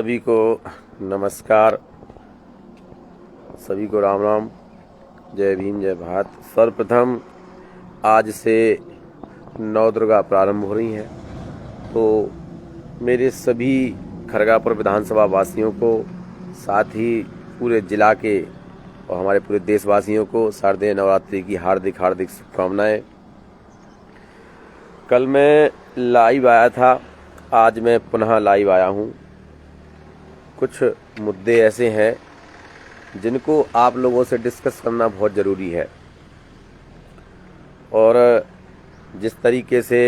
सभी को नमस्कार, सभी को राम राम, जय भीम जय भारत। सर्वप्रथम आज से नवदुर्गा प्रारंभ हो रही हैं, तो मेरे सभी खरगापुर विधानसभा वासियों को, साथ ही पूरे जिला के और हमारे पूरे देशवासियों को शारदीय नवरात्रि की हार्दिक हार्दिक शुभकामनाएं। कल मैं लाइव आया था, आज मैं पुनः लाइव आया हूं। कुछ मुद्दे ऐसे हैं जिनको आप लोगों से डिस्कस करना बहुत ज़रूरी है, और जिस तरीके से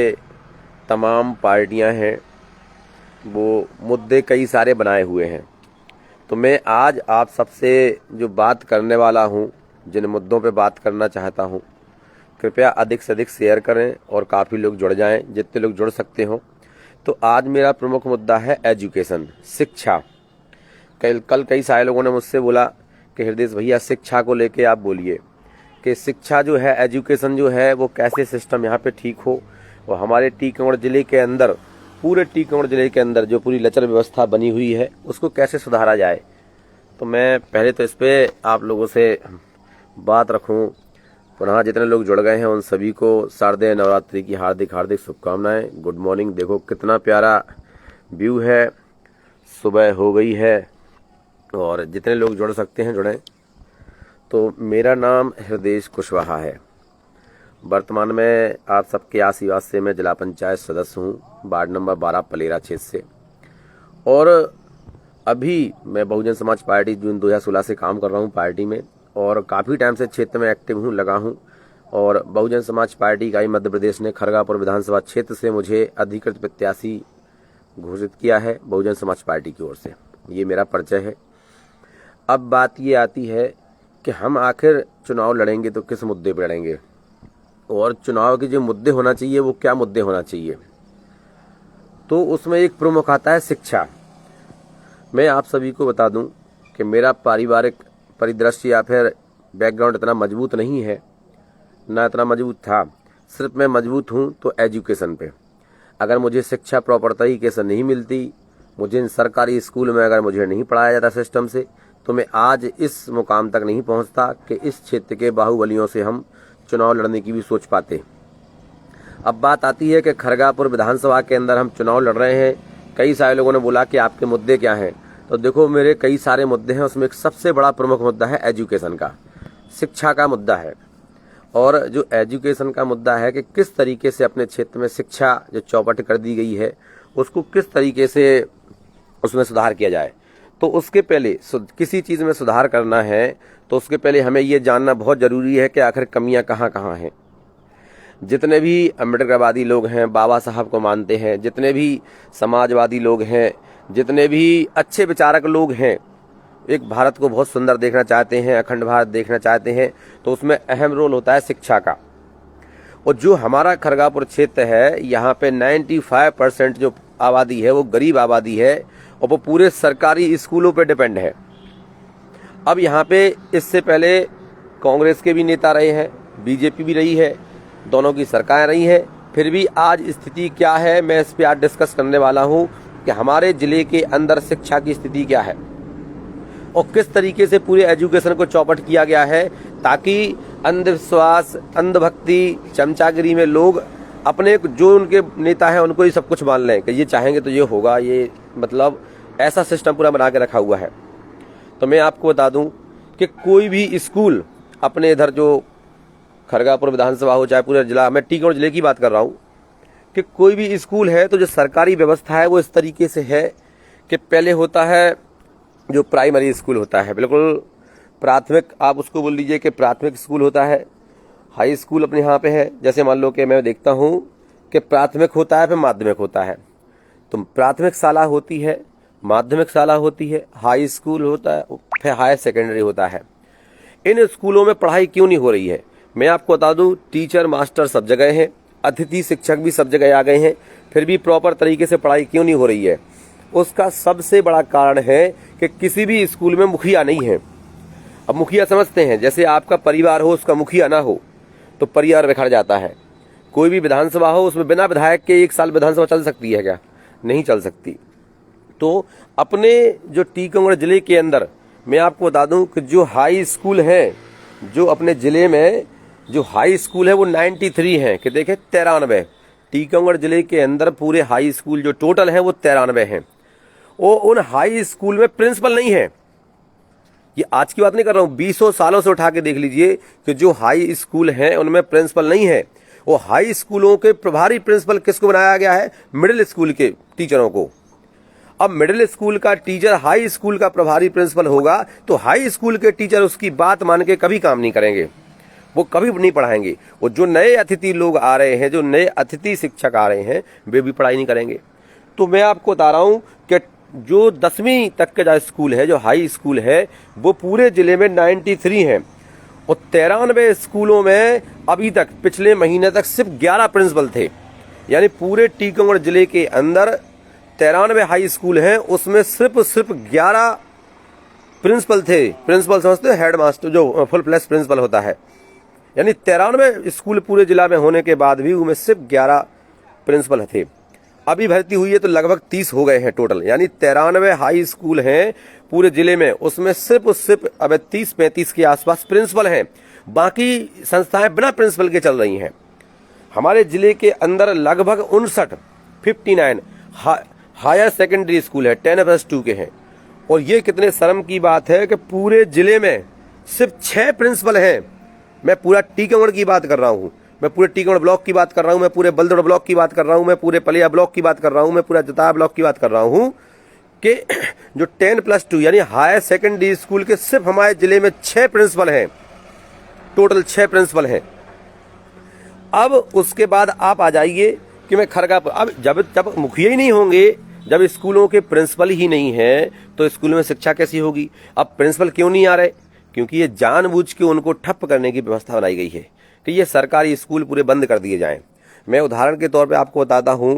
तमाम पार्टियां हैं वो मुद्दे कई सारे बनाए हुए हैं, तो मैं आज आप सबसे जो बात करने वाला हूं, जिन मुद्दों पे बात करना चाहता हूं, कृपया अधिक से अधिक शेयर करें और काफ़ी लोग जुड़ जाएं, जितने लोग जुड़ सकते हो। तो आज मेरा प्रमुख मुद्दा है एजुकेशन, शिक्षा। कल कई सारे लोगों ने मुझसे बोला कि हृदय भैया शिक्षा को लेके आप बोलिए कि शिक्षा जो है, एजुकेशन जो है, वो कैसे सिस्टम यहाँ पे ठीक हो और हमारे टीकमगढ़ ज़िले के अंदर, पूरे टीकमगढ़ ज़िले के अंदर जो पूरी लचर व्यवस्था बनी हुई है उसको कैसे सुधारा जाए। तो मैं पहले तो इस पर आप लोगों से बात रखूँ। पुनः जितने लोग जुड़ गए हैं उन सभी को शारदीय नवरात्रि की हार्दिक हार्दिक शुभकामनाएं। Good morning. देखो कितना प्यारा व्यू है, सुबह हो गई है और जितने लोग जुड़ सकते हैं जुड़ें। तो मेरा नाम हृदय कुशवाहा है। वर्तमान में आप सबके आशीर्वाद से मैं जिला पंचायत सदस्य हूँ, वार्ड नंबर 12 पलेरा क्षेत्र से, और अभी मैं बहुजन समाज पार्टी जून 2016 से काम कर रहा हूँ पार्टी में, और काफ़ी टाइम से क्षेत्र में एक्टिव हूँ, लगा हूँ। और बहुजन समाज पार्टी का ही मध्य प्रदेश ने खरगापुर विधानसभा क्षेत्र से मुझे अधिकृत प्रत्याशी घोषित किया है बहुजन समाज पार्टी की ओर से। ये मेरा परिचय है। अब बात ये आती है कि हम आखिर चुनाव लड़ेंगे तो किस मुद्दे पर लड़ेंगे, और चुनाव के जो मुद्दे होना चाहिए वो क्या मुद्दे होना चाहिए। तो उसमें एक प्रमुख आता है शिक्षा। मैं आप सभी को बता दूं कि मेरा पारिवारिक परिदृश्य या फिर बैकग्राउंड इतना मजबूत नहीं है, ना इतना मजबूत था। सिर्फ मैं मजबूत हूँ तो एजुकेशन पे। अगर मुझे शिक्षा प्रॉपर तरीके से नहीं मिलती, मुझे सरकारी स्कूल में अगर मुझे नहीं पढ़ाया जाता सिस्टम से, तो मैं आज इस मुकाम तक नहीं पहुँचता कि इस क्षेत्र के बाहुबलियों से हम चुनाव लड़ने की भी सोच पाते। अब बात आती है कि खरगापुर विधानसभा के अंदर हम चुनाव लड़ रहे हैं। कई सारे लोगों ने बोला कि आपके मुद्दे क्या हैं, तो देखो मेरे कई सारे मुद्दे हैं, उसमें एक सबसे बड़ा प्रमुख मुद्दा है एजुकेशन का, शिक्षा का मुद्दा है। और जो एजुकेशन का मुद्दा है कि किस तरीके से अपने क्षेत्र में शिक्षा जो चौपट कर दी गई है उसको किस तरीके से उसमें सुधार किया जाए। तो उसके पहले किसी चीज़ में सुधार करना है तो उसके पहले हमें ये जानना बहुत ज़रूरी है कि आखिर कमियां कहाँ कहाँ हैं। जितने भी अम्बेडकरवादी लोग हैं, बाबा साहब को मानते हैं, जितने भी समाजवादी लोग हैं, जितने भी अच्छे विचारक लोग हैं, एक भारत को बहुत सुंदर देखना चाहते हैं, अखंड भारत देखना चाहते हैं, तो उसमें अहम रोल होता है शिक्षा का। और जो हमारा खरगापुर क्षेत्र है, यहाँ पे 95% जो आबादी है वो गरीब आबादी है, और वो पूरे सरकारी स्कूलों पे डिपेंड है। अब यहाँ पे इससे पहले कांग्रेस के भी नेता रहे हैं, बीजेपी भी रही है, दोनों की सरकारें रही हैं, फिर भी आज स्थिति क्या है मैं इस पर आज डिस्कस करने वाला हूँ कि हमारे जिले के अंदर शिक्षा की स्थिति क्या है और किस तरीके से पूरे एजुकेशन को चौपट किया गया है, ताकि अंधविश्वास, अंधभक्ति, चमचागिरी में लोग अपने जो उनके नेता हैं उनको ही सब कुछ मान लें कि ये चाहेंगे तो ये होगा, ये मतलब ऐसा सिस्टम पूरा बना के रखा हुआ है। तो मैं आपको बता दूं कि कोई भी स्कूल अपने इधर जो खरगापुर विधानसभा हो चाहे पूरे जिला, मैं टीकमगढ़ जिले की बात कर रहा हूँ, कि कोई भी स्कूल है तो जो सरकारी व्यवस्था है वो इस तरीके से है कि पहले होता है जो प्राइमरी स्कूल होता है, बिल्कुल प्राथमिक, आप उसको बोल लीजिए कि प्राथमिक स्कूल होता है। हाई स्कूल अपने यहाँ पे है, जैसे मान लो कि मैं देखता हूँ कि प्राथमिक होता है फिर माध्यमिक होता है। तो प्राथमिक शाला होती है, माध्यमिक शाला होती है, हाई स्कूल होता है, फिर हायर सेकेंडरी होता है। इन स्कूलों में पढ़ाई क्यों नहीं हो रही है? मैं आपको बता दूं, टीचर मास्टर सब जगह हैं, अतिथि शिक्षक भी सब जगह आ गए हैं, फिर भी प्रॉपर तरीके से पढ़ाई क्यों नहीं हो रही है? उसका सबसे बड़ा कारण है कि किसी भी स्कूल में मुखिया नहीं है। अब मुखिया समझते हैं जैसे आपका परिवार हो, उसका मुखिया ना हो तो परिवार बिखर जाता है। कोई भी विधानसभा हो, उसमें बिना विधायक के 1 साल विधानसभा चल सकती है क्या? नहीं चल सकती। तो अपने जो टीकमगढ़ जिले के अंदर मैं आपको बता दूं कि जो हाई स्कूल है, जो अपने जिले में जो हाई स्कूल है वो 93 है, कि देखें 93 टीकमगढ़ जिले के अंदर पूरे हाई स्कूल जो टोटल है वो 93 हैं। और उन हाई स्कूल में प्रिंसिपल नहीं है। ये आज की बात नहीं कर रहा हूं, 20 सालों से उठा के देख लीजिए कि जो हाई स्कूल हैं उनमें प्रिंसिपल नहीं है। वो हाई स्कूलों के प्रभारी प्रिंसिपल किसको बनाया गया है? मिडिल स्कूल के टीचरों को। अब मिडिल स्कूल का टीचर हाई स्कूल का प्रभारी प्रिंसिपल होगा तो हाई स्कूल के टीचर उसकी बात मान के कभी काम नहीं करेंगे, वो कभी नहीं पढ़ाएंगे। वो जो नए अतिथि लोग आ रहे हैं, जो नए अतिथि शिक्षक आ रहे हैं, वे भी पढ़ाई नहीं करेंगे। तो मैं आपको बता रहा हूं कि जो 10वीं तक का जो स्कूल है, जो हाई स्कूल है, वो पूरे जिले में 93 हैं और 93 स्कूलों में अभी तक पिछले महीने तक सिर्फ 11 प्रिंसिपल थे। यानी पूरे टीकमगढ़ जिले के अंदर 93 हाई स्कूल हैं, उसमें सिर्फ 11 प्रिंसिपल थे। प्रिंसिपल समझते, हेड मास्टर जो फुल फ्लैश प्रिंसिपल होता है। यानी 93 स्कूल पूरे जिला में होने के बाद भी उनमें सिर्फ 11 प्रिंसिपल थे। अभी भर्ती हुई है तो लगभग 30 हो गए हैं टोटल। यानी 93 हाई स्कूल हैं पूरे जिले में, उसमें सिर्फ अब 30-35 के आसपास प्रिंसिपल हैं। बाकी संस्थाएं बिना प्रिंसिपल के चल रही हैं। हमारे जिले के अंदर लगभग 59 हायर सेकेंडरी स्कूल है, 10+2 के हैं। और ये कितने शर्म की बात है कि पूरे जिले में सिर्फ 6 प्रिंसिपल हैं। मैं पूरा टीकमगढ़ की बात कर रहा हूँ, मैं पूरे टीकमगढ़ ब्लॉक की बात कर रहा हूँ, मैं पूरे बलदौड़ ब्लॉक की बात कर रहा हूँ, मैं पूरे पलिया ब्लॉक की बात कर रहा हूँ, मैं पूरा जताया ब्लॉक की बात कर रहा हूँ कि जो 10+2 यानी हायर सेकेंडरी स्कूल के सिर्फ हमारे जिले में 6 प्रिंसिपल हैं, टोटल 6 प्रिंसिपल हैं। अब उसके बाद आप आ जाइए कि मैं खरगापुर, अब जब मुखिया ही नहीं होंगे, जब स्कूलों के प्रिंसिपल ही नहीं है तो स्कूल में शिक्षा कैसी होगी? अब प्रिंसिपल क्यों नहीं आ रहे? क्योंकि ये जानबूझ के उनको ठप करने की व्यवस्था बनाई गई है कि ये सरकारी स्कूल पूरे बंद कर दिए जाएं। मैं उदाहरण के तौर पे आपको बताता हूं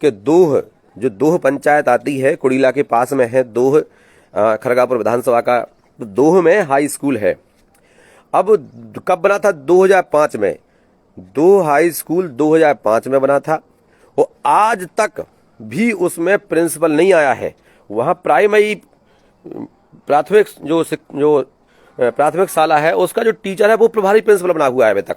कि दोह पंचायत आती है, कुड़ीला के पास में है दोह, खरगापुर विधानसभा का, तो दोह में हाई स्कूल है। अब कब बना था? 2005 में। दोह हाई स्कूल 2005 में बना था और आज तक भी उसमें प्रिंसिपल नहीं आया है। वहां प्राइमरी प्राथमिक जो प्राथमिक शाला है उसका जो टीचर है वो प्रभारी प्रिंसिपल बना हुआ है अभी तक।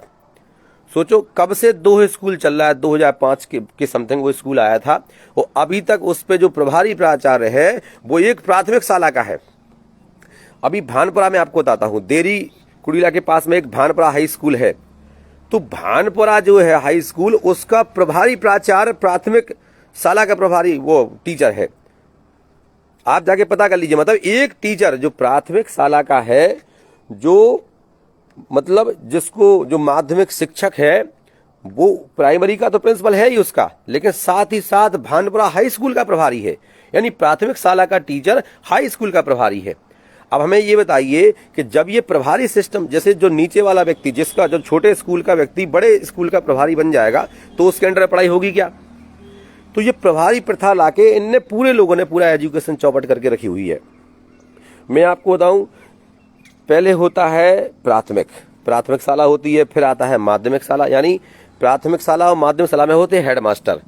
सोचो कब से दोह स्कूल चल रहा है, 2005 के समथिंग वो स्कूल आया था और अभी तक उस पे जो प्रभारी प्राचार्य है वो एक प्राथमिक शाला का है। अभी भानपुरा में आपको बताता हूं, देरी कुड़ीला के पास में एक भानपुरा हाई स्कूल है। तो भानपुरा जो है हाई स्कूल, उसका प्रभारी प्राचार्य प्राथमिक शाला का प्रभारी वो टीचर है। आप जाके पता कर लीजिए, मतलब एक टीचर जो प्राथमिक शाला का है, जो मतलब जिसको जो माध्यमिक शिक्षक है वो प्राइमरी का तो प्रिंसिपल है ही उसका, लेकिन साथ ही साथ भानपुरा हाई स्कूल का प्रभारी है। यानी प्राथमिक शाला का टीचर हाई स्कूल का प्रभारी है। अब हमें ये बताइए कि जब ये प्रभारी सिस्टम, जैसे जो नीचे वाला व्यक्ति, जिसका जो छोटे स्कूल का व्यक्ति बड़े स्कूल का प्रभारी बन जाएगा तो उसके अंडर पढ़ाई होगी क्या? तो ये प्रभारी प्रथा लाके इनने पूरे लोगों ने पूरा एजुकेशन चौपट करके रखी हुई है। मैं आपको बताऊं, पहले होता है प्राथमिक शाला होती है, फिर आता है माध्यमिक शाला। यानी प्राथमिक शाला और माध्यमिक शाला में होते हैं हेड मास्टर,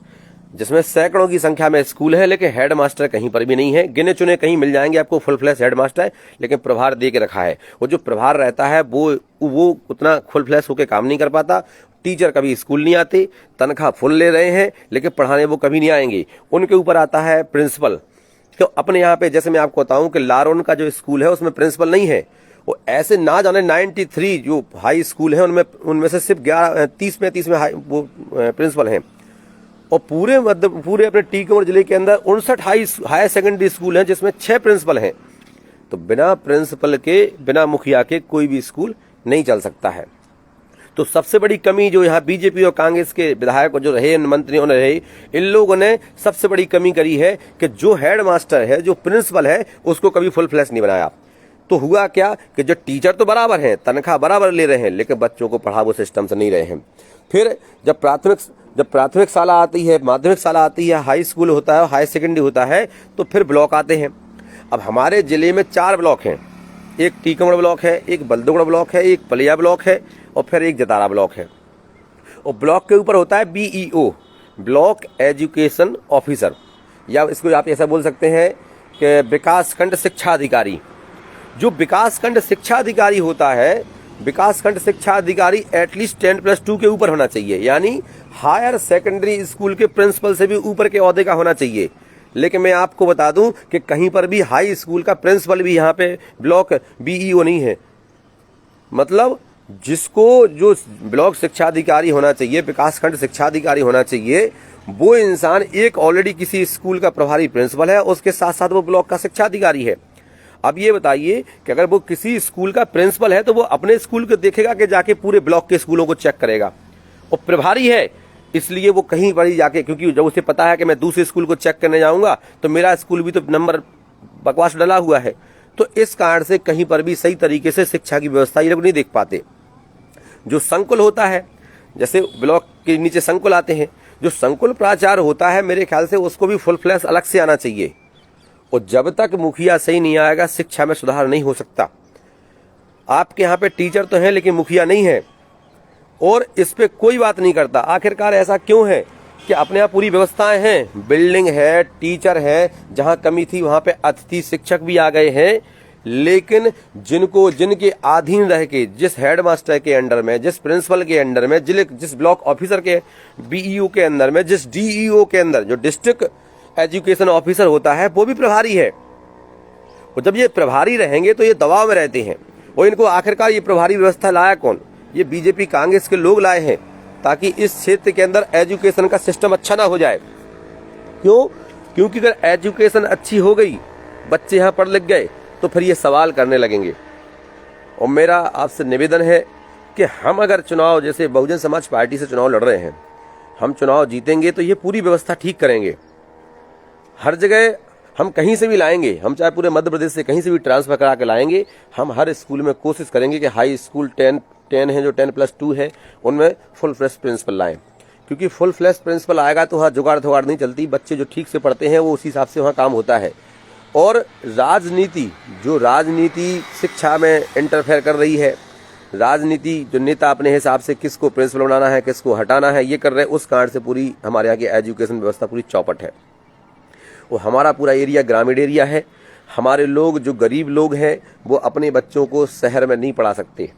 जिसमें सैकड़ों की संख्या में स्कूल है, लेकिन हेड मास्टर कहीं पर भी नहीं है। गिने चुने कहीं मिल जाएंगे आपको फुल फ्लैश हेड मास्टर है, लेकिन प्रभार दे के रखा है। वो जो प्रभार रहता है वो उतना फुल फ्लैश होकर काम नहीं कर पाता। टीचर कभी स्कूल नहीं आते, तनख्वाह फुल ले रहे हैं, लेकिन पढ़ाने वो कभी नहीं आएंगे। उनके ऊपर आता है प्रिंसिपल। तो अपने यहाँ पे जैसे मैं आपको बताऊं कि लारोन का जो स्कूल है उसमें प्रिंसिपल नहीं है। वो ऐसे ना जाने 93 जो हाई स्कूल है उनमें से सिर्फ 30-35 में वो प्रिंसिपल हैं। और पूरे अपने टीकमगढ़ जिले के अंदर 59 हायर सेकेंडरी स्कूल हैं जिसमें 6 प्रिंसिपल हैं। तो बिना प्रिंसिपल के, बिना मुखिया के कोई भी स्कूल नहीं चल सकता है। तो सबसे बड़ी कमी जो यहाँ बीजेपी और कांग्रेस के विधायक जो रहे, मंत्रियों ने रहे, इन लोगों ने सबसे बड़ी कमी करी है कि जो हेड मास्टर है, जो प्रिंसिपल है, उसको कभी फुल फ्लैश नहीं बनाया। तो हुआ क्या कि जो टीचर तो बराबर हैं, तनख्वाह बराबर ले रहे हैं, लेकिन बच्चों को पढ़ा वो सिस्टम से नहीं रहे हैं। फिर जब प्राथमिक शाला आती है, माध्यमिक शाला आती है, हाई स्कूल होता है, हाई सेकेंडरी होता है, तो फिर ब्लॉक आते हैं। अब हमारे जिले में 4 ब्लॉक हैं। एक टीकमगढ़ ब्लॉक है, एक बलदौड़ ब्लॉक है, एक पलिया ब्लॉक है और फिर एक जतारा ब्लॉक है। और ब्लॉक के ऊपर होता है BEO, ब्लॉक एजुकेशन ऑफिसर। या इसको आप ऐसा बोल सकते हैं कि विकासखंड शिक्षा अधिकारी। जो विकासखंड शिक्षा अधिकारी होता है, विकासखंड शिक्षा अधिकारी एटलीस्ट 10+2 के ऊपर होना चाहिए, यानी हायर सेकेंडरी स्कूल के प्रिंसिपल से भी ऊपर के ओहदे का होना चाहिए। लेकिन मैं आपको बता दूं कि कहीं पर भी हाई स्कूल का प्रिंसिपल भी यहाँ पे ब्लॉक बीईओ नहीं है। मतलब जिसको जो ब्लॉक शिक्षा अधिकारी होना चाहिए, विकासखंड शिक्षा अधिकारी होना चाहिए, वो इंसान एक ऑलरेडी किसी स्कूल का प्रभारी प्रिंसिपल है, उसके साथ साथ वो ब्लॉक का शिक्षा अधिकारी है। अब ये बताइए कि अगर वो किसी स्कूल का प्रिंसिपल है तो वो अपने स्कूल को देखेगा कि जाके पूरे ब्लॉक के स्कूलों को चेक करेगा? और प्रभारी है इसलिए वो कहीं पर ही जाके, क्योंकि जब उसे पता है कि मैं दूसरे स्कूल को चेक करने जाऊंगा तो मेरा स्कूल भी तो नंबर बकवास डला हुआ है, तो इस कारण से कहीं पर भी सही तरीके से शिक्षा की व्यवस्था ये लोग नहीं देख पाते। जो संकुल होता है, जैसे ब्लॉक के नीचे संकुल आते हैं, जो संकुल प्राचार्य होता है मेरे ख्याल से उसको भी फुल फ्लैश अलग से आना चाहिए। और जब तक मुखिया सही नहीं आएगा शिक्षा में सुधार नहीं हो सकता। आपके यहाँ पे टीचर तो हैं लेकिन मुखिया नहीं है, और इस पे कोई बात नहीं करता। आखिरकार ऐसा क्यों है कि अपने यहाँ पूरी व्यवस्थाएं हैं, बिल्डिंग है, टीचर है, जहां कमी थी वहां पे अतिथि शिक्षक भी आ गए हैं, लेकिन जिनको जिनके अधीन रह के, जिस हेडमास्टर के अंडर में, जिस प्रिंसिपल के अंडर में, जिस ब्लॉक ऑफिसर के बीईओ के अंदर में, जिस डीईओ के अंदर जो डिस्ट्रिक्ट एजुकेशन ऑफिसर होता है वो भी प्रभारी है। और जब ये प्रभारी रहेंगे तो ये दबाव में रहते हैं। और इनको आखिरकार ये प्रभारी व्यवस्था लाया कौन? ये बीजेपी कांग्रेस के लोग लाए हैं ताकि इस क्षेत्र के अंदर एजुकेशन का सिस्टम अच्छा ना हो जाए। क्यों? क्योंकि अगर एजुकेशन अच्छी हो गई, बच्चे यहाँ पढ़ लिख गए, तो फिर ये सवाल करने लगेंगे। और मेरा आपसे निवेदन है कि हम अगर चुनाव, जैसे बहुजन समाज पार्टी से चुनाव लड़ रहे हैं, हम चुनाव जीतेंगे तो ये पूरी व्यवस्था ठीक करेंगे। हर जगह हम कहीं से भी लाएंगे, हम चाहे पूरे मध्य प्रदेश से कहीं से भी ट्रांसफर करा के लाएंगे। हम हर स्कूल में कोशिश करेंगे कि हाई स्कूल 10 है, जो 10+2 है, उनमें फुल फ्लैश प्रिंसिपल लाएं। क्योंकि फुल फ्लैश प्रिंसिपल आएगा तो वहाँ जुगाड़ थुगाड़ नहीं चलती, बच्चे जो ठीक से पढ़ते हैं वो उसी हिसाब से वहाँ काम होता है। और राजनीति, जो राजनीति शिक्षा में इंटरफेयर कर रही है, राजनीति जो नेता अपने हिसाब से किसको प्रिंसिपल बनाना है, किसको हटाना है, ये कर रहे हैं, उस कारण से पूरी हमारे यहाँ की एजुकेशन व्यवस्था पूरी चौपट है। और हमारा पूरा एरिया ग्रामीण एरिया है। हमारे लोग, जो गरीब लोग हैं, वो अपने बच्चों को शहर में नहीं पढ़ा सकते।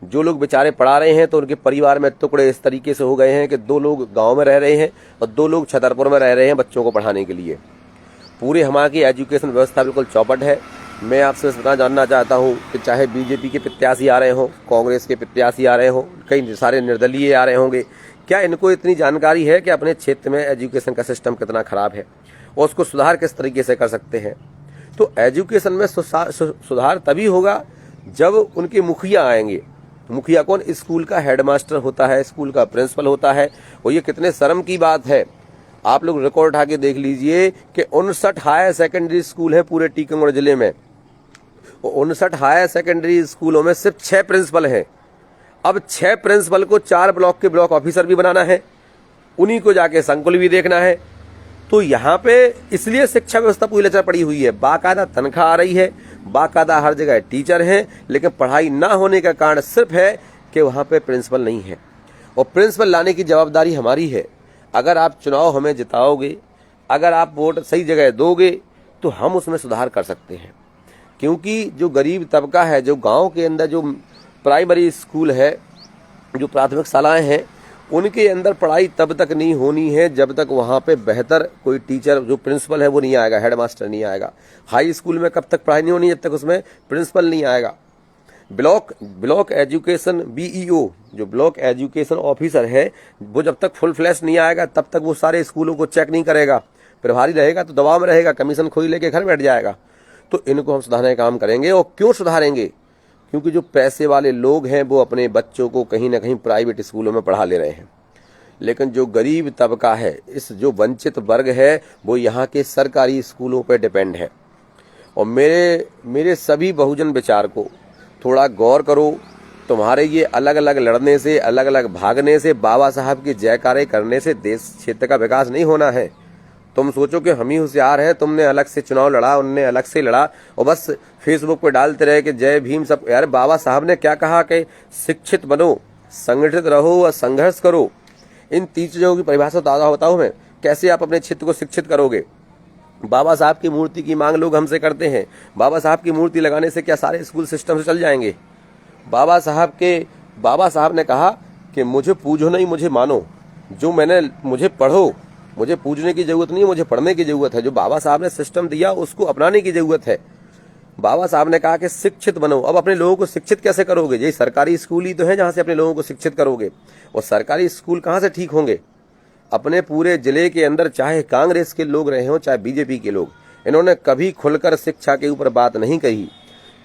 जो लोग बेचारे पढ़ा रहे हैं तो उनके परिवार में टुकड़े इस तरीके से हो गए हैं कि 2 लोग गांव में रह रहे हैं और 2 लोग छतरपुर में रह रहे हैं बच्चों को पढ़ाने के लिए। पूरे हमारी एजुकेशन व्यवस्था बिल्कुल चौपट है। मैं आपसे जानना चाहता हूं कि चाहे बीजेपी के प्रत्याशी आ रहे हों, कांग्रेस के प्रत्याशी आ रहे हों, कई सारे निर्दलीय आ रहे होंगे, क्या इनको इतनी जानकारी है कि अपने क्षेत्र में एजुकेशन का सिस्टम कितना खराब है और उसको सुधार किस तरीके से कर सकते हैं? तो एजुकेशन में सुधार तभी होगा जब उनके मुखिया आएंगे। मुखिया कौन? स्कूल का हेडमास्टर होता है, स्कूल का प्रिंसिपल होता है। और ये कितने शर्म की बात है, आप लोग रिकॉर्ड उठा के देख लीजिए कि 59 हायर सेकेंडरी स्कूल है पूरे टीकमगढ़ जिले में। 59 हायर सेकेंडरी स्कूलों में सिर्फ 6 प्रिंसिपल हैं। अब 6 प्रिंसिपल को 4 ब्लॉक के ब्लॉक ऑफिसर भी बनाना है, उन्हीं को जाके संकुल भी देखना है। तो यहाँ पे इसलिए शिक्षा व्यवस्था पूरी लचर पड़ी हुई है। बाकायदा तनख्वाह आ रही है, बाकायदा हर जगह टीचर हैं, लेकिन पढ़ाई ना होने का कारण सिर्फ है कि वहाँ पे प्रिंसिपल नहीं है। और प्रिंसिपल लाने की जवाबदारी हमारी है। अगर आप चुनाव हमें जिताओगे, अगर आप वोट सही जगह दोगे, तो हम उसमें सुधार कर सकते हैं। क्योंकि जो गरीब तबका है, जो गाँव के अंदर जो प्राइमरी स्कूल है, जो प्राथमिक शालाएँ हैं, उनके अंदर पढ़ाई तब तक नहीं होनी है जब तक वहाँ पे बेहतर कोई टीचर, जो प्रिंसिपल है वो नहीं आएगा, हेडमास्टर नहीं आएगा। हाई स्कूल में कब तक पढ़ाई नहीं होनी? जब तक उसमें प्रिंसिपल नहीं आएगा। ब्लॉक एजुकेशन बीईओ, जो ब्लॉक एजुकेशन ऑफिसर है, वो जब तक फुल फ्लैश नहीं आएगा तब तक वो सारे स्कूलों को चेक नहीं करेगा। प्रभारी रहेगा तो दबाव में रहेगा, कमीशन खोई लेके घर बैठ जाएगा। तो इनको हम सुधारने का काम करेंगे। और क्यों सुधारेंगे? क्योंकि जो पैसे वाले लोग हैं वो अपने बच्चों को कहीं ना कहीं प्राइवेट स्कूलों में पढ़ा ले रहे हैं, लेकिन जो गरीब तबका है, इस जो वंचित वर्ग है, वो यहाँ के सरकारी स्कूलों पर डिपेंड है। और मेरे सभी बहुजन विचार को थोड़ा गौर करो। तुम्हारे ये अलग अलग लड़ने से, अलग अलग भागने से, बाबा साहब की जयकारे करने से देश क्षेत्र का विकास नहीं होना है। तुम सोचो कि हम ही होशियार हैं, तुमने अलग से चुनाव लड़ा, उनने अलग से लड़ा, और बस फेसबुक पे डालते रहे कि जय भीम सब। यार बाबा साहब ने क्या कहा कि शिक्षित बनो, संगठित रहो और संघर्ष करो। इन 3 चीजों की परिभाषा बताऊं मैं। कैसे आप अपने क्षेत्र को शिक्षित करोगे? बाबा साहब की मूर्ति की मांग लोग हमसे करते हैं। बाबा साहब की मूर्ति लगाने से क्या सारे स्कूल सिस्टम से चल जाएंगे? बाबा साहब ने कहा कि मुझे पूजो नहीं, मुझे मानो। मुझे पढ़ो, मुझे पूजने की जरूरत नहीं है, मुझे पढ़ने की जरूरत है। जो बाबा साहब ने सिस्टम दिया उसको अपनाने की जरूरत है। बाबा साहब ने कहा कि शिक्षित बनो। अब अपने लोगों को शिक्षित कैसे करोगे? यही सरकारी स्कूल ही तो है जहां से अपने लोगों को शिक्षित करोगे। और सरकारी स्कूल कहां से ठीक होंगे? अपने पूरे जिले के अंदर चाहे कांग्रेस के लोग रहे हों चाहे बीजेपी के लोग, इन्होंने कभी खुलकर शिक्षा के ऊपर बात नहीं कही।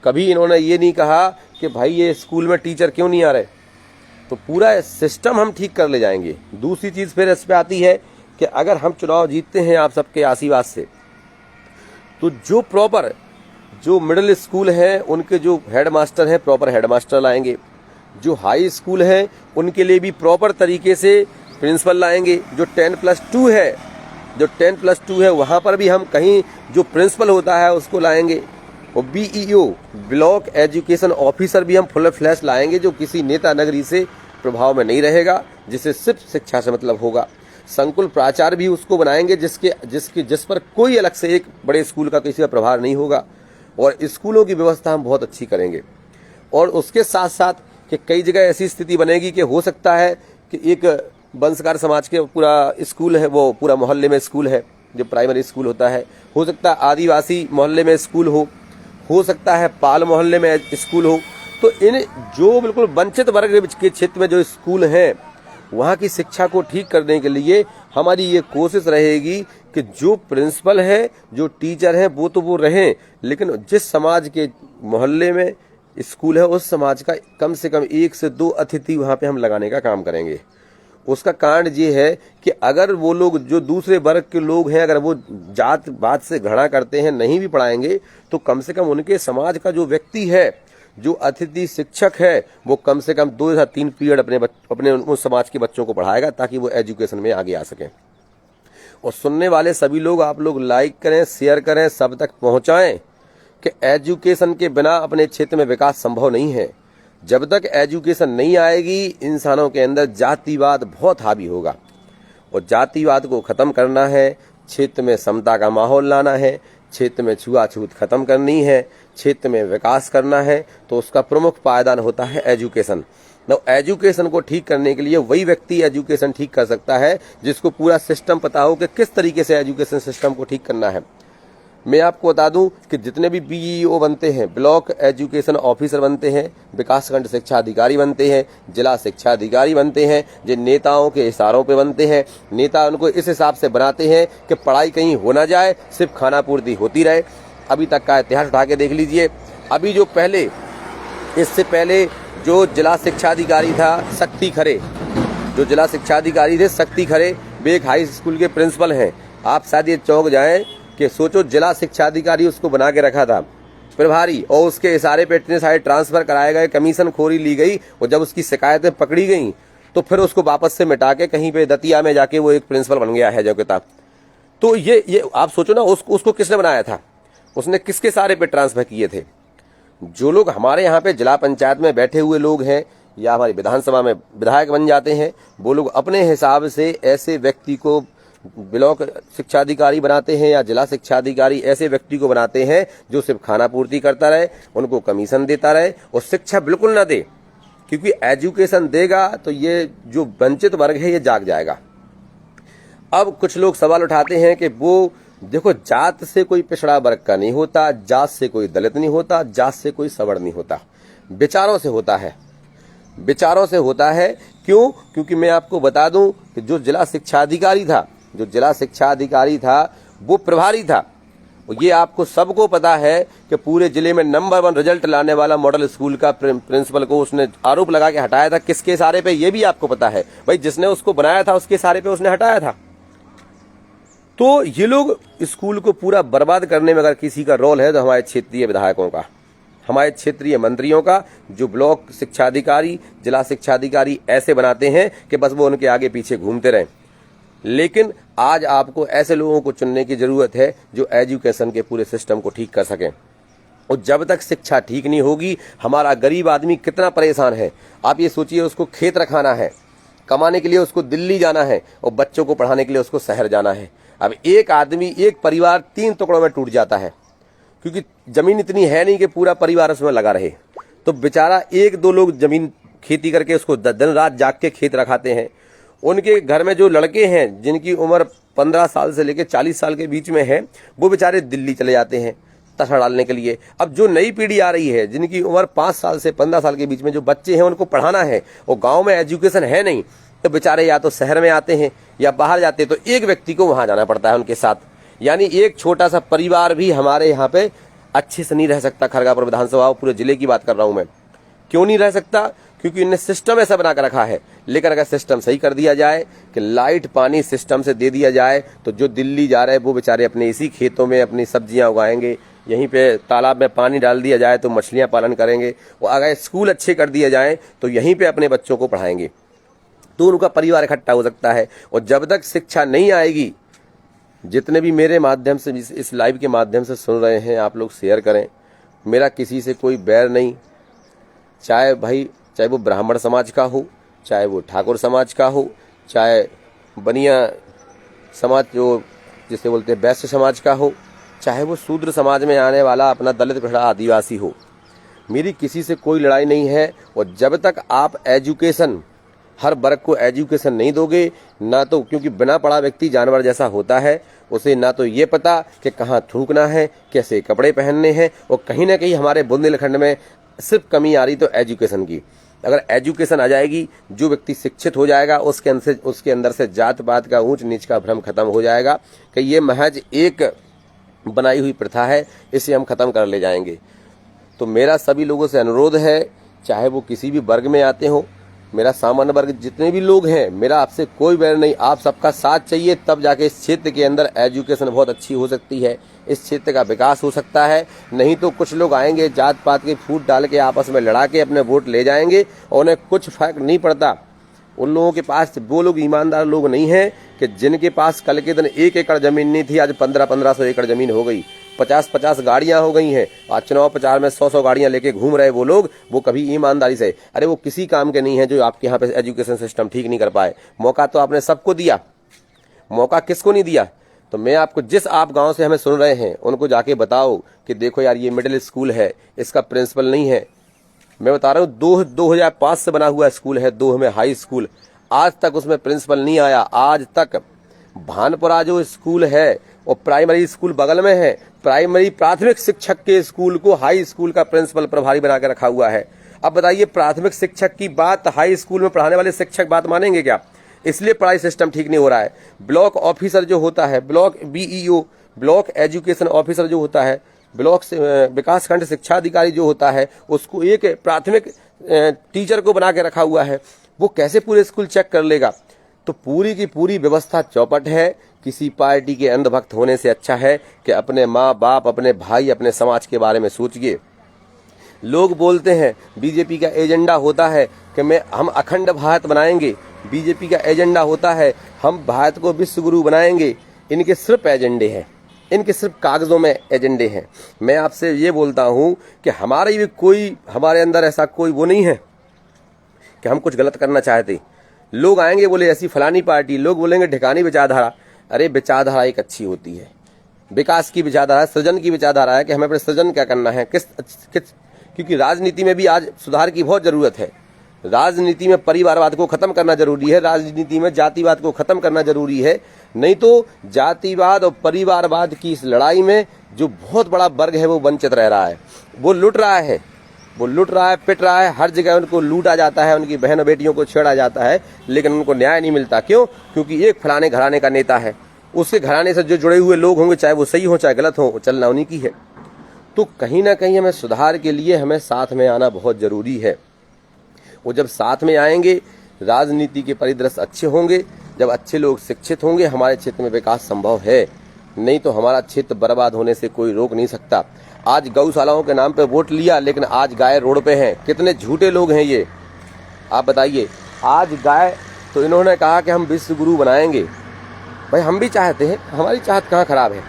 कभी इन्होंने ये नहीं कहा कि भाई ये स्कूल में टीचर क्यों नहीं आ रहे। तो पूरा सिस्टम हम ठीक कर ले जाएंगे। दूसरी चीज फिर इस पे आती है कि अगर हम चुनाव जीतते हैं आप सबके आशीर्वाद से, तो जो मिडिल स्कूल है उनके जो हेडमास्टर हैं प्रॉपर हेडमास्टर लाएंगे। जो हाई स्कूल है उनके लिए भी प्रॉपर तरीके से प्रिंसिपल लाएंगे। जो 10+2 है वहां पर भी हम कहीं जो प्रिंसिपल होता है उसको लाएंगे। और BEO ब्लॉक एजुकेशन ऑफिसर भी हम फुल फ्लैश लाएंगे, जो किसी नेता नगरी से प्रभाव में नहीं रहेगा, जिसे सिर्फ शिक्षा से मतलब होगा। संकुल प्राचार्य भी उसको बनाएंगे जिस पर कोई अलग से एक बड़े स्कूल का किसी का प्रभाव नहीं होगा। और स्कूलों की व्यवस्था हम बहुत अच्छी करेंगे। और उसके साथ साथ कि कई जगह ऐसी स्थिति बनेगी कि हो सकता है कि एक वंशकार समाज के पूरा स्कूल है, वो पूरा मोहल्ले में स्कूल है, जो प्राइमरी स्कूल होता है। हो सकता है आदिवासी मोहल्ले में स्कूल हो सकता है पाल मोहल्ले में स्कूल हो। तो इन जो बिल्कुल वंचित वर्ग के क्षेत्र में जो स्कूल हैं वहाँ की शिक्षा को ठीक करने के लिए हमारी ये कोशिश रहेगी कि जो प्रिंसिपल है, जो टीचर है, वो रहें, लेकिन जिस समाज के मोहल्ले में स्कूल है उस समाज का कम से कम 1 से 2 अतिथि वहाँ पे हम लगाने का काम करेंगे। उसका कारण ये है कि अगर वो लोग जो दूसरे वर्ग के लोग हैं, अगर वो जात बात से घृणा करते हैं, नहीं भी पढ़ाएंगे, तो कम से कम उनके समाज का जो व्यक्ति है, जो अतिथि शिक्षक है, वो कम से कम 2 या 3 पीरियड अपने उस समाज के बच्चों को पढ़ाएगा, ताकि वो एजुकेशन में आगे आ सकें। और सुनने वाले सभी लोग, आप लोग लाइक करें, शेयर करें, सब तक पहुंचाएं कि एजुकेशन के बिना अपने क्षेत्र में विकास संभव नहीं है। जब तक एजुकेशन नहीं आएगी, इंसानों के अंदर जातिवाद बहुत हावी होगा। और जातिवाद को खत्म करना है, क्षेत्र में समता का माहौल लाना है, क्षेत्र में छुआछूत खत्म करनी है, क्षेत्र में विकास करना है, तो उसका प्रमुख पायदान होता है एजुकेशन। एजुकेशन को ठीक करने के लिए वही व्यक्ति एजुकेशन ठीक कर सकता है जिसको पूरा सिस्टम पता हो कि किस तरीके से एजुकेशन सिस्टम को ठीक करना है। मैं आपको बता दूं कि जितने भी BEO बनते हैं, ब्लॉक एजुकेशन ऑफिसर बनते हैं, विकासखंड शिक्षा अधिकारी बनते हैं, जिला शिक्षा अधिकारी बनते हैं, जो नेताओं के इशारों पे बनते हैं। नेता उनको इस हिसाब से बनाते हैं कि पढ़ाई कहीं हो ना जाए, सिर्फ खाना पूर्ति होती रहे। अभी तक का इतिहास उठा के देख लीजिए। अभी इससे पहले जो जिला शिक्षा अधिकारी था शक्ति खरे, वे एक हाई स्कूल के प्रिंसिपल हैं। आप शायद ये चौंक जाएं कि सोचो, जिला शिक्षा अधिकारी उसको बना के रखा था प्रभारी, और उसके इशारे पे इतने सारे ट्रांसफर कराए गए, कमीशन खोरी ली गई, और जब उसकी शिकायतें पकड़ी गई तो फिर उसको वापस से मिटा के कहीं पे दतिया में जाके वो एक प्रिंसिपल बन गया है जो किताब। तो ये आप सोचो ना, उसको किसने बनाया था, उसने किसके इशारे पे ट्रांसफर किए थे। जो लोग हमारे यहाँ पे जिला पंचायत में बैठे हुए लोग हैं या हमारी विधानसभा में विधायक बन जाते हैं, वो लोग अपने हिसाब से ऐसे व्यक्ति को ब्लॉक शिक्षा अधिकारी बनाते हैं या जिला शिक्षा अधिकारी ऐसे व्यक्ति को बनाते हैं जो सिर्फ खाना पूर्ति करता रहे, उनको कमीशन देता रहे और शिक्षा बिल्कुल ना दे। क्योंकि एजुकेशन देगा तो ये जो वंचित वर्ग है ये जाग जाएगा। अब कुछ लोग सवाल उठाते हैं कि वो देखो, जात से कोई पिछड़ा वर्ग का नहीं होता, जात से कोई दलित नहीं होता, जात से कोई सवर्ण नहीं होता, विचारों से होता है। क्यों? क्योंकि मैं आपको बता दूं कि जो जिला शिक्षा अधिकारी था वो प्रभारी था। ये आपको सबको पता है कि पूरे जिले में नंबर 1 रिजल्ट लाने वाला मॉडल स्कूल का प्रिंसिपल को उसने आरोप लगा के हटाया था। किसके इशारे पे, ये भी आपको पता है। भाई, जिसने उसको बनाया था उसके इशारे पे उसने हटाया था। तो ये लोग स्कूल को पूरा बर्बाद करने में अगर किसी का रोल है तो हमारे क्षेत्रीय विधायकों का, हमारे क्षेत्रीय मंत्रियों का, जो ब्लॉक शिक्षा अधिकारी, जिला शिक्षा अधिकारी ऐसे बनाते हैं कि बस वो उनके आगे पीछे घूमते रहें। लेकिन आज आपको ऐसे लोगों को चुनने की जरूरत है जो एजुकेशन के पूरे सिस्टम को ठीक कर सकें। और जब तक शिक्षा ठीक नहीं होगी, हमारा गरीब आदमी कितना परेशान है। आप ये सोचिए, उसको खेत रखाना है, कमाने के लिए उसको दिल्ली जाना है और बच्चों को पढ़ाने के लिए उसको शहर जाना है। अब एक आदमी, एक परिवार 3 टुकड़ों में टूट जाता है, क्योंकि जमीन इतनी है नहीं कि पूरा परिवार उसमें लगा रहे। तो बेचारा 1-2 लोग जमीन खेती करके उसको दिन रात जाग के खेत रखाते हैं। उनके घर में जो लड़के हैं जिनकी उम्र 15 साल से लेकर 40 साल के बीच में है, वो बेचारे दिल्ली चले जाते हैं तशा डालने के लिए। अब जो नई पीढ़ी आ रही है जिनकी उम्र 5 साल से 15 साल के बीच में जो बच्चे हैं, उनको पढ़ाना है और गांव में एजुकेशन है नहीं, तो बेचारे या तो शहर में आते हैं या बाहर जाते हैं। तो एक व्यक्ति को वहां जाना पड़ता है उनके साथ। यानी एक छोटा सा परिवार भी हमारे यहाँ पे अच्छे से नहीं रह सकता। खरगापुर विधानसभा, पूरे जिले की बात कर रहा हूं मैं। क्यों नहीं रह सकता? क्योंकि इन्हें सिस्टम ऐसा बना कर रखा है। लेकिन अगर सिस्टम सही कर दिया जाए कि लाइट पानी सिस्टम से दे दिया जाए, तो जो दिल्ली जा रहे हैं वो बेचारे अपने इसी खेतों में अपनी सब्जियां उगाएंगे। यहीं पे तालाब में पानी डाल दिया जाए तो मछलियां पालन करेंगे। और अगर स्कूल अच्छे कर दिए जाए तो यहीं पे अपने बच्चों को पढ़ाएंगे, तो उनका परिवार इकट्ठा हो सकता है। और जब तक शिक्षा नहीं आएगी, जितने भी मेरे माध्यम से, इस लाइव के माध्यम से सुन रहे हैं, आप लोग शेयर करें। मेरा किसी से कोई बैर नहीं, चाहे वो ब्राह्मण समाज का हो, चाहे वो ठाकुर समाज का हो, चाहे बनिया समाज जो जिसे बोलते हैं वैश्य समाज का हो, चाहे वो शूद्र समाज में आने वाला अपना दलित पिछड़ा आदिवासी हो। मेरी किसी से कोई लड़ाई नहीं है। और जब तक आप एजुकेशन, हर वर्ग को एजुकेशन नहीं दोगे ना, तो क्योंकि बिना पढ़ा व्यक्ति जानवर जैसा होता है, उसे ना तो ये पता कि कहाँ थूकना है, कैसे कपड़े पहनने हैं। और कहीं ना कहीं हमारे बुंदेलखंड में सिर्फ कमी आ रही तो एजुकेशन की। अगर एजुकेशन आ जाएगी, जो व्यक्ति शिक्षित हो जाएगा, उसके अंदर से जात पात का, ऊंच नीच का भ्रम खत्म हो जाएगा कि ये महज एक बनाई हुई प्रथा है, इसे हम खत्म कर ले जाएंगे। तो मेरा सभी लोगों से अनुरोध है, चाहे वो किसी भी वर्ग में आते हो, मेरा सामान्य वर्ग जितने भी लोग हैं, मेरा आपसे कोई बैर नहीं। आप सबका साथ चाहिए, तब जाके इस क्षेत्र के अंदर एजुकेशन बहुत अच्छी हो सकती है, इस क्षेत्र का विकास हो सकता है। नहीं तो कुछ लोग आएंगे, जात पात के फूट डाल के आपस में लड़ा के अपने वोट ले जाएंगे और उन्हें कुछ फर्क नहीं पड़ता। उन लोगों के पास, वो लोग ईमानदार लोग नहीं हैं कि जिनके पास कल के दिन 1 एकड़ जमीन नहीं थी, आज 1500 एकड़ जमीन हो गई, 50 गाड़ियां हो गई हैं। आज चुनाव प्रचार में 100 गाड़ियां लेके घूम रहे वो लोग, वो कभी ईमानदारी से, अरे वो किसी काम के नहीं है जो आपके यहाँ पे एजुकेशन सिस्टम ठीक नहीं कर पाए। मौका तो आपने सबको दिया, मौका किसको नहीं दिया? तो मैं आपको, जिस आप गांव से हमें सुन रहे हैं, उनको जाके बताओ कि देखो यार, ये मिडिल स्कूल है, इसका प्रिंसिपल नहीं है। मैं बता रहा हूँ 2005 से बना हुआ स्कूल है, 2 में हाई स्कूल, आज तक उसमें प्रिंसिपल नहीं आया। आज तक भानपुरा जो स्कूल है और प्राइमरी स्कूल बगल में है, प्राइमरी प्राथमिक शिक्षक के स्कूल को हाई स्कूल का प्रिंसिपल प्रभारी बना के रखा हुआ है। अब बताइए, प्राथमिक शिक्षक की बात हाई स्कूल में पढ़ाने वाले शिक्षक बात मानेंगे क्या? इसलिए पढ़ाई सिस्टम ठीक नहीं हो रहा है। ब्लॉक ऑफिसर जो होता है, block BEO, block education officer जो होता है, ब्लॉक विकास खंड शिक्षा अधिकारी जो होता है, उसको एक प्राथमिक टीचर को बना के रखा हुआ है। वो कैसे पूरे स्कूल चेक कर लेगा? तो पूरी की पूरी व्यवस्था चौपट है। किसी पार्टी के अंधभक्त होने से अच्छा है कि अपने माँ बाप, अपने भाई, अपने समाज के बारे में सोचिए। लोग बोलते हैं बीजेपी का एजेंडा होता है कि हम अखंड भारत बनाएंगे, बीजेपी का एजेंडा होता है हम भारत को विश्व गुरु बनाएंगे। इनके सिर्फ एजेंडे हैं, इनके सिर्फ कागजों में एजेंडे हैं। मैं आपसे ये बोलता हूं कि हमारे अंदर ऐसा कोई वो नहीं है कि हम कुछ गलत करना चाहते। लोग आएंगे, बोले ऐसी फलानी पार्टी, लोग बोलेंगे ढिकानी विचारधारा। अरे विचारधारा एक अच्छी होती है, विकास की विचारधारा, सृजन की विचारधारा है कि हमें अपने सृजन क्या करना है, किस क्योंकि राजनीति में भी आज सुधार की बहुत जरूरत है। राजनीति में परिवारवाद को खत्म करना जरूरी है, राजनीति में जातिवाद को खत्म करना जरूरी है। नहीं तो जातिवाद और परिवारवाद की इस लड़ाई में जो बहुत बड़ा वर्ग है वो वंचित रह रहा है, वो लुट रहा है, पिट रहा है। हर जगह उनको लूटा जाता है, उनकी बहनों बेटियों को छेड़ा जाता है, लेकिन उनको न्याय नहीं मिलता। क्यों? क्योंकि एक फलाने घराने का नेता है, उसके घराने से जो जुड़े हुए लोग होंगे, चाहे वो सही हो चाहे गलत हो, चलना उन्हीं की है। तो कहीं ना कहीं हमें सुधार के लिए हमें साथ में आना बहुत जरूरी है। वो जब साथ में आएंगे, राजनीति के परिदृश्य अच्छे होंगे, जब अच्छे लोग शिक्षित होंगे, हमारे क्षेत्र में विकास संभव है। नहीं तो हमारा क्षेत्र बर्बाद होने से कोई रोक नहीं सकता। आज गौशालाओं के नाम पे वोट लिया, लेकिन आज गाय रोड पे हैं। कितने झूठे लोग हैं ये, आप बताइए। आज गाय, तो इन्होंने कहा कि हम विश्व गुरु बनाएंगे। भाई हम भी चाहते हैं, हमारी चाहत कहाँ खराब है?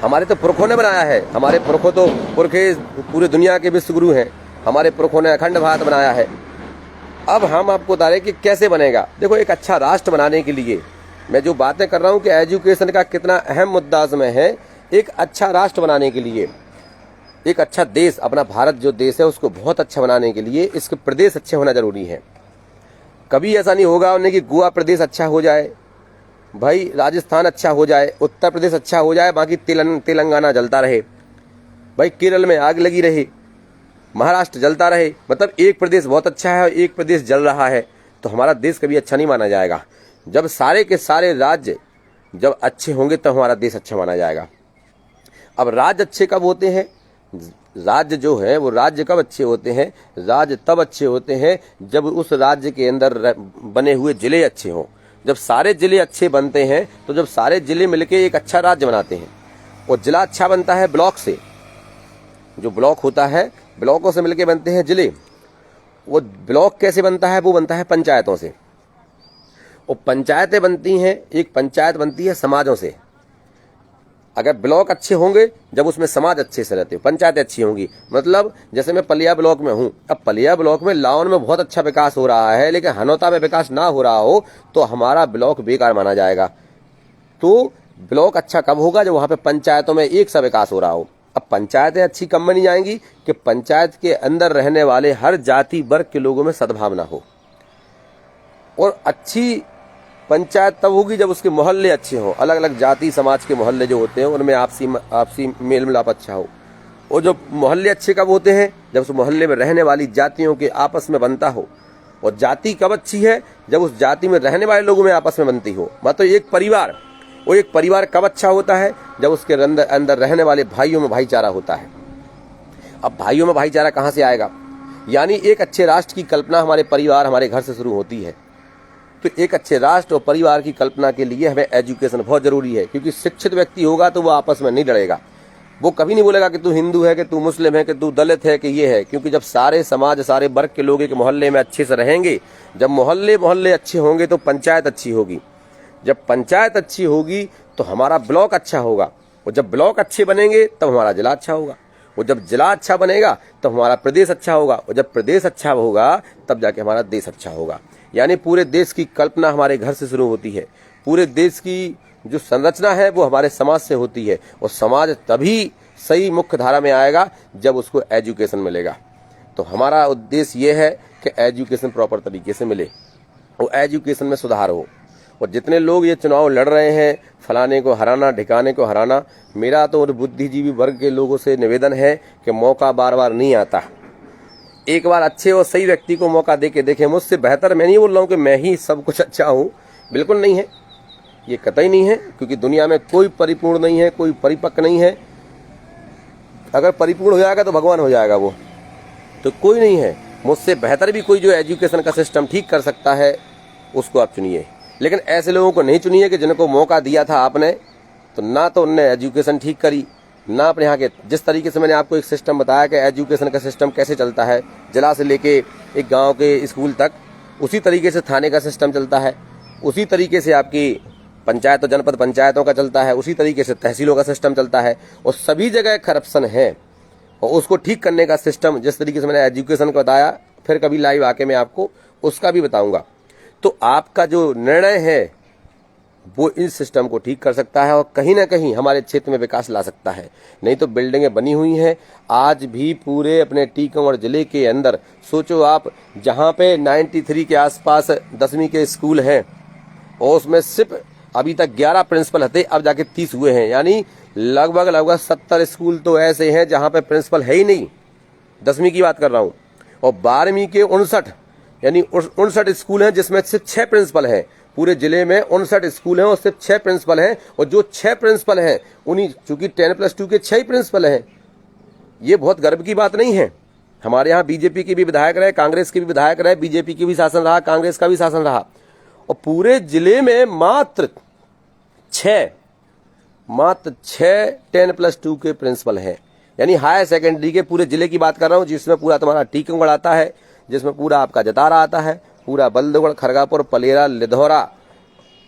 हमारे तो पुरखों ने बनाया है, हमारे पुरखे पूरी दुनिया के विश्व गुरु हैं। हमारे पुरखों ने अखंड भारत बनाया है। अब हम आपको बता रहे हैं कि कैसे बनेगा। देखो, एक अच्छा राष्ट्र बनाने के लिए मैं जो बातें कर रहा हूं कि एजुकेशन का कितना अहम मुद्दा इसमें है। एक अच्छा राष्ट्र बनाने के लिए, एक अच्छा देश, अपना भारत जो देश है उसको बहुत अच्छा बनाने के लिए इसके प्रदेश अच्छे होना जरूरी है। कभी ऐसा नहीं होगा उन्हें कि गोवा प्रदेश अच्छा हो जाए, भाई राजस्थान अच्छा हो जाए, उत्तर प्रदेश अच्छा हो जाए, बाकी तेलंगाना जलता रहे, भाई केरल में आग लगी रहे, महाराष्ट्र जलता रहे। मतलब एक प्रदेश बहुत अच्छा है और एक प्रदेश जल रहा है, तो हमारा देश कभी अच्छा नहीं माना जाएगा। जब सारे के सारे राज्य जब अच्छे होंगे तब हमारा देश अच्छा माना जाएगा। अब राज्य अच्छे कब होते हैं? राज्य जो है वो राज्य कब अच्छे होते हैं? राज्य तब अच्छे होते हैं जब उस राज्य के अंदर बने हुए जिले अच्छे हों। जब सारे जिले अच्छे बनते हैं तो जब सारे जिले मिलके एक अच्छा राज्य बनाते हैं, और जिला अच्छा बनता है ब्लॉक से। जो ब्लॉक होता है, ब्लॉकों से मिलके बनते हैं जिले। वो ब्लॉक कैसे बनता है? वो बनता है पंचायतों से। और पंचायतें बनती हैं, एक पंचायत बनती है समाजों से। अगर ब्लॉक अच्छे होंगे जब उसमें समाज अच्छे से रहते हो, पंचायतें अच्छी होंगी। मतलब जैसे मैं पलिया ब्लॉक में हूं, अब पलिया ब्लॉक में लावन में बहुत अच्छा विकास हो रहा है, लेकिन हनौता में विकास ना हो रहा हो तो हमारा ब्लॉक बेकार माना जाएगा। तो ब्लॉक अच्छा कब होगा? जब वहां पे पंचायतों में एक सा विकास हो रहा हो। अब पंचायतें अच्छी कब बनी जाएंगी? कि पंचायत के अंदर रहने वाले हर जाति वर्ग के लोगों में सद्भावना हो। और अच्छी पंचायत तब होगी जब उसके मोहल्ले अच्छे हों, अलग अलग जाति समाज के मोहल्ले जो होते हैं उनमें आपसी मेल मिलाप अच्छा हो। और जो मोहल्ले अच्छे कब होते हैं? जब उस मोहल्ले में रहने वाली जातियों के आपस में बनता हो। और जाति कब अच्छी है? जब उस जाति में रहने वाले लोगों में आपस में बनती हो। मतलब एक परिवार, वो एक परिवार कब अच्छा होता है? जब उसके अंदर रहने वाले भाइयों में भाईचारा होता है। अब भाइयों में भाईचारा कहां से आएगा? यानी एक अच्छे राष्ट्र की कल्पना हमारे परिवार, हमारे घर से शुरू होती है। तो एक अच्छे राष्ट्र और परिवार की कल्पना के लिए हमें एजुकेशन बहुत जरूरी है, क्योंकि शिक्षित व्यक्ति होगा तो वो आपस में नहीं लड़ेगा। वो कभी नहीं बोलेगा कि तू हिंदू है, कि तू मुस्लिम है, कि तू दलित है, कि ये है। क्योंकि जब सारे समाज, सारे वर्ग के लोग एक मोहल्ले में अच्छे से रहेंगे, जब मोहल्ले अच्छे होंगे तो पंचायत अच्छी होगी। जब पंचायत अच्छी होगी तो हमारा ब्लॉक अच्छा होगा, और जब ब्लॉक अच्छे बनेंगे तब हमारा जिला अच्छा होगा, और जब जिला अच्छा बनेगा तब हमारा प्रदेश अच्छा होगा, और जब प्रदेश अच्छा होगा तब जाके हमारा देश अच्छा होगा। यानी पूरे देश की कल्पना हमारे घर से शुरू होती है। पूरे देश की जो संरचना है वो हमारे समाज से होती है, और समाज तभी सही मुख्य धारा में आएगा जब उसको एजुकेशन मिलेगा। तो हमारा उद्देश्य ये है कि एजुकेशन प्रॉपर तरीके से मिले और एजुकेशन में सुधार हो। और जितने लोग ये चुनाव लड़ रहे हैं, फलाने को हराना, ढिकाने को हराना, मेरा तो बुद्धिजीवी वर्ग के लोगों से निवेदन है कि मौका बार बार नहीं आता। एक बार अच्छे और सही व्यक्ति को मौका दे के देखें। मुझसे बेहतर मैं नहीं बोल रहा हूं कि मैं ही सब कुछ अच्छा हूं, बिल्कुल नहीं है, ये कतई नहीं है। क्योंकि दुनिया में कोई परिपूर्ण नहीं है, कोई परिपक्व नहीं है। अगर परिपूर्ण हो जाएगा तो भगवान हो जाएगा, वो तो कोई नहीं है। मुझसे बेहतर भी कोई जो एजुकेशन का सिस्टम ठीक कर सकता है उसको आप चुनिए, लेकिन ऐसे लोगों को नहीं चुनिए कि जिनको मौका दिया था आपने तो ना तो उनने एजुकेशन ठीक करी, ना अपने यहाँ के। जिस तरीके से मैंने आपको एक सिस्टम बताया कि एजुकेशन का सिस्टम कैसे चलता है, जिला से लेके एक गांव के स्कूल तक, उसी तरीके से थाने का सिस्टम चलता है, उसी तरीके से आपकी पंचायत और जनपद पंचायतों का चलता है, उसी तरीके से तहसीलों का सिस्टम चलता है। और सभी जगह करप्शन है, और उसको ठीक करने का सिस्टम जिस तरीके से मैंने एजुकेशन को बताया, फिर कभी लाइव आके मैं आपको उसका भी बताऊंगा। तो आपका जो निर्णय है वो इस सिस्टम को ठीक कर सकता है और कहीं ना कहीं हमारे क्षेत्र में विकास ला सकता है। नहीं तो बिल्डिंगें बनी हुई हैं आज भी पूरे अपने टीकमगढ़ जिले के अंदर। सोचो आप, जहां पे 93 के आसपास 10वीं के स्कूल हैं और उसमें सिर्फ अभी तक 11 प्रिंसिपल हथे, अब जाके 30 हुए हैं। यानी लगभग 70 स्कूल तो ऐसे हैं जहां पे प्रिंसिपल है ही नहीं। 10वीं की बात कर रहा हूं। और 12वीं के 59, यानी 59 स्कूल हैं जिसमें सिर्फ 6 प्रिंसिपल हैं। पूरे जिले में 59 स्कूल हैं और सिर्फ 6 प्रिंसिपल हैं। और जो 6 प्रिंसिपल हैं उन्हीं, चूंकि 10+2 के 6 ही प्रिंसिपल हैं, ये बहुत गर्व की बात नहीं है। हमारे यहाँ बीजेपी के भी विधायक रहे, कांग्रेस के भी विधायक रहे, बीजेपी की भी शासन रहा, कांग्रेस का भी शासन रहा, और पूरे जिले में मात्र 6 10+2 के प्रिंसिपल हैं। यानी हायर सेकेंडरी के पूरे जिले की बात कर रहा हूं, जिसमें पूरा तुम्हारा टीकमगढ़ आता है, जिसमें पूरा आपका जतारा आता है, पूरा बल्दगढ़, खरगापुर, पलेरा, लिधौरा,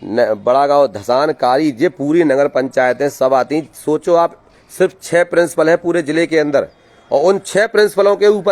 बड़ागांव, धसान, कारी, ये पूरी नगर पंचायतें सब आती। सोचो आप, सिर्फ 6 प्रिंसिपल हैं पूरे जिले के अंदर, और उन 6 प्रिंसिपलों के ऊपर